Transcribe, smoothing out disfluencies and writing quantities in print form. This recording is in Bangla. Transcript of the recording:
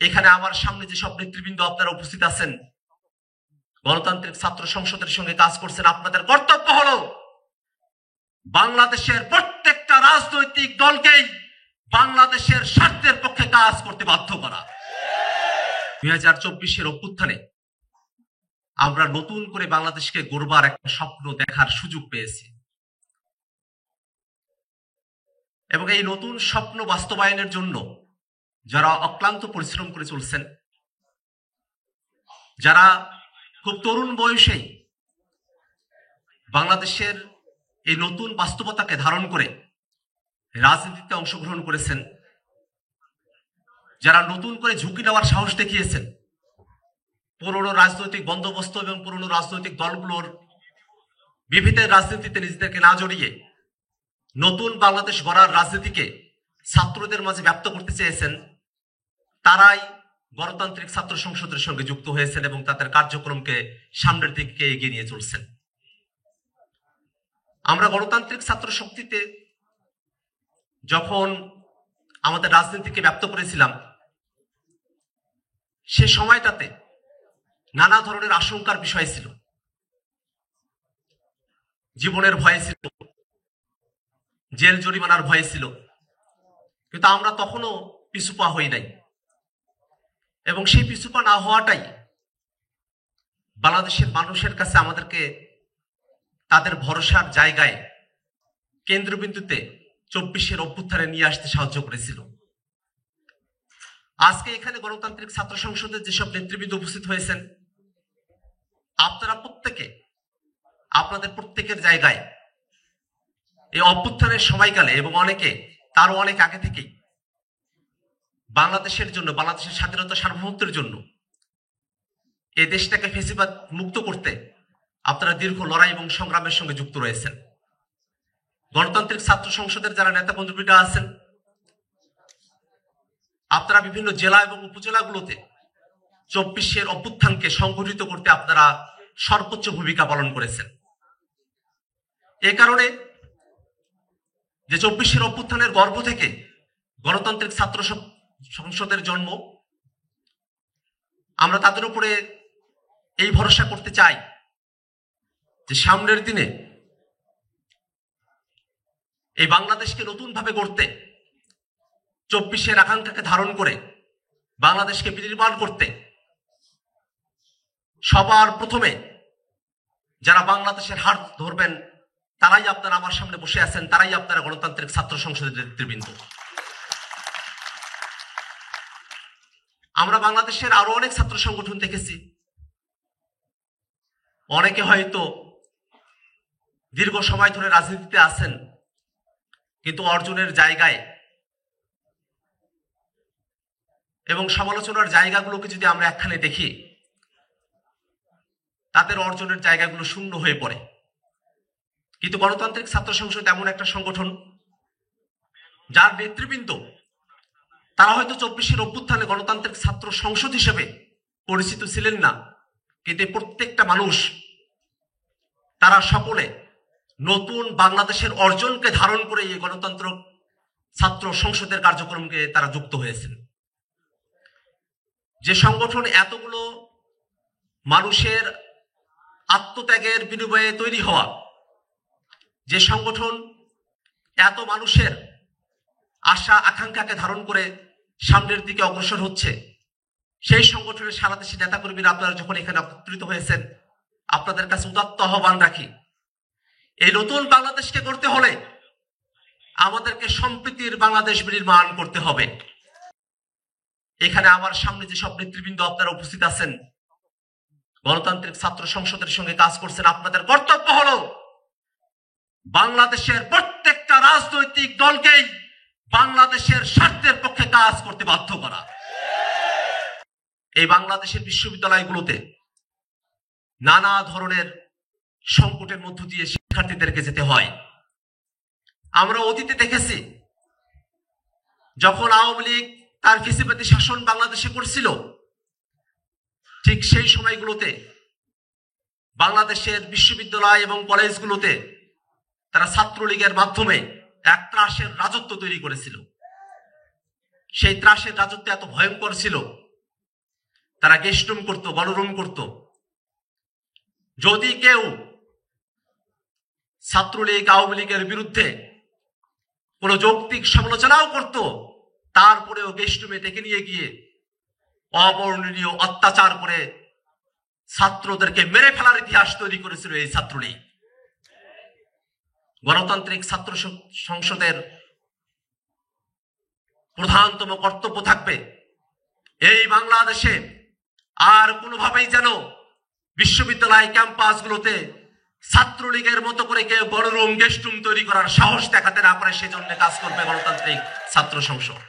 এখানে আমার সামনে যেসব নেতৃবৃন্দ আপনারা উপস্থিত আছেন, গণতান্ত্রিক ছাত্র সংসদের সঙ্গে কাজ করছেন, আপনাদের কর্তব্য হলো বাংলাদেশের প্রত্যেকটা রাজনৈতিক দলকেই বাংলাদেশের স্বার্থের পক্ষে কাজ করতে বাধ্য করা। 2024-এর অভ্যুত্থানে আমরা নতুন করে বাংলাদেশকে গড়বার একটা স্বপ্ন দেখার সুযোগ পেয়েছি এবং এই নতুন স্বপ্ন বাস্তবায়নের জন্য যারা অক্লান্ত পরিশ্রম করে চলছেন, যারা খুব তরুণ বয়সেই বাংলাদেশের এই নতুন বাস্তবতাকে ধারণ করে রাজনীতিতে অংশগ্রহণ করেছেন, যারা নতুন করে ঝুঁকি নেওয়ার সাহস দেখিয়েছেন, পুরনো রাজনৈতিক বন্দোবস্ত এবং পুরনো রাজনৈতিক দলগুলোর বিভেদের রাজনীতিতে নিজেদেরকে না জড়িয়ে নতুন বাংলাদেশ গড়ার রাজনীতিকে ছাত্রদের মাঝে ব্যক্ত করতে চেয়েছেন, তারাই গণতান্ত্রিক ছাত্র সংসদের সঙ্গে যুক্ত হয়েছেন এবং তাদের কার্যক্রমকে সামনের দিকে এগিয়ে নিয়ে চলছেন। আমরা গণতান্ত্রিক ছাত্র শক্তিতে যখন আমাদের রাজনীতিকে ব্যক্ত করেছিলাম, সে সময়টাতে নানা ধরনের আশঙ্কার বিষয় ছিল, জীবনের ভয় ছিল, জেল জরিমানার ভয় ছিল, কিন্তু আমরা তখনও পিছুপা হই নাই এবং সেই পিছুপা না হওয়াটাই বাংলাদেশের মানুষের কাছে আমাদেরকে তাদের ভরসার জায়গায় কেন্দ্রবিন্দুতে 24-এর অভ্যুত্থানে নিয়ে আসতে সাহায্য করেছিল। আজকে এখানে গণতান্ত্রিক ছাত্র সংসদের যেসব নেতৃবৃন্দ উপস্থিত হয়েছেন, আপনারা প্রত্যেকে আপনাদের প্রত্যেকের জায়গায় এই অভ্যুত্থানের সময়কালে এবং অনেকে তারও অনেক আগে থেকেই বাংলাদেশের জন্য, বাংলাদেশের স্বাধীনতা সার্বভৌমত্বের জন্য, এই দেশটাকে ফ্যাসিবাদ মুক্ত করতে আপনারা দীর্ঘ লড়াই এবং সংগ্রামের সঙ্গে যুক্ত রয়েছেন। গণতান্ত্রিক ছাত্র সংসদের যারা নেতা কর্মীরা আছেন, আপনারা বিভিন্ন জেলা এবং উপজেলাগুলোতে 24-এর অভ্যুত্থানকে সংগঠিত করতে আপনারা সর্বোচ্চ ভূমিকা পালন করেছেন। এ কারণে যে 24-এর অভ্যুত্থানের গর্ভ থেকে গণতান্ত্রিক ছাত্র সংসদের জন্ম, আমরা তাদের উপরে এই ভরসা করতে চাই যে সামনের দিনে এই বাংলাদেশকে নতুন ভাবে গড়তে, 24-এর আকাঙ্ক্ষাকে ধারণ করে বাংলাদেশকে বিনির্মাণ করতে সবার প্রথমে যারা বাংলাদেশের হাত ধরবেন, তারাই আপনারা আমার সামনে বসে আছেন, তারাই আপনারা গণতান্ত্রিক ছাত্র সংসদের নেতৃবৃন্দ। আমরা বাংলাদেশের আরো অনেক ছাত্র সংগঠন দেখেছি, অনেকে হয়তো দীর্ঘ সময় ধরে রাজনীতিতে আছেন, কিন্তু অর্জনের জায়গায় এবং সমালোচনার জায়গাগুলোকে যদি আমরা একখানে দেখি, তাদের অর্জনের জায়গাগুলো শূন্য হয়ে পড়ে। কিন্তু গণতান্ত্রিক ছাত্র সংসদ এমন একটা সংগঠন যার নেতৃবৃন্দ, তারা হয়তো 24-এর অভ্যুত্থানে গণতান্ত্রিক ছাত্র সংসদ হিসেবে পরিচিত ছিলেন না, কিন্তু প্রত্যেকটা মানুষ, তারা সকলে নতুন বাংলাদেশের অর্জনকে ধারণ করে এই গণতন্ত্র ছাত্র সংসদের কার্যক্রমকে তারা যুক্ত হয়েছেন। যে সংগঠন এতগুলো মানুষের আত্মত্যাগের বিনিময়ে তৈরি হওয়া, যে সংগঠন এত মানুষের আশা আকাঙ্ক্ষাকে ধারণ করে সামনের দিকে অগ্রসর হচ্ছে, সেই সংগঠনের সারা দেশে নেতাকর্মীরা আপনারা যখন এখানে একত্রিত হয়েছেন, আপনাদের কাছে উদাত্ত আহ্বান রাখি, এই নতুন বাংলাদেশকে গড়তে হলে আমাদেরকে সম্প্রীতির বাংলাদেশ বিনির্মাণ করতে হবে। এখানে আমার সামনে যেসব নেতৃবৃন্দ আপনারা উপস্থিত আছেন, গণতান্ত্রিক ছাত্র সংসদের সঙ্গে কাজ করছেন, আপনাদের কর্তব্য হলো বাংলাদেশের প্রত্যেকটা রাজনৈতিক দলকেই বাংলাদেশের স্বার্থের পক্ষে কাজ করতে বাধ্য করা। এই বাংলাদেশের বিশ্ববিদ্যালয়গুলোতে নানা ধরনের সংকটের মধ্য দিয়ে শিক্ষার্থীদেরকে যেতে হয়। আমরা অতীতে দেখেছি, যখন আওয়ামী লীগ তার ফ্যাসিবাদী শাসন বাংলাদেশে করছিল, ঠিক সেই সময়গুলোতে বাংলাদেশের বিশ্ববিদ্যালয় এবং কলেজগুলোতে তারা ছাত্রলীগের মাধ্যমে এক ত্রাসের রাজত্ব তৈরি করেছিল। সেই ত্রাসের রাজত্ব এত ভয়ঙ্কর ছিল তারা গেস্ট রুম করতো, গণরুম করত। যদি কেউ ছাত্রলীগ আওয়ামী লীগের বিরুদ্ধে কোন যৌক্তিক সমালোচনাও করত, তারপরেও গেস্ট রুমে ডেকে নিয়ে গিয়ে অবর্ণনীয় অত্যাচার করে ছাত্রদেরকে মেরে ফেলার ইতিহাস তৈরি করেছিল এই ছাত্রলীগ। গণতান্ত্রিক ছাত্র সংসদের প্রধানতম কর্তব্য থাকবে এই বাংলাদেশে আর কোনোভাবেই যেন বিশ্ববিদ্যালয় ক্যাম্পাসগুলোতে ছাত্রলীগের মতো করে কেউ গণরুম গেস্ট রুম তৈরি করার সাহস দেখাতে না পারে, সেজন্য কাজ করবে গণতান্ত্রিক ছাত্র সংসদ।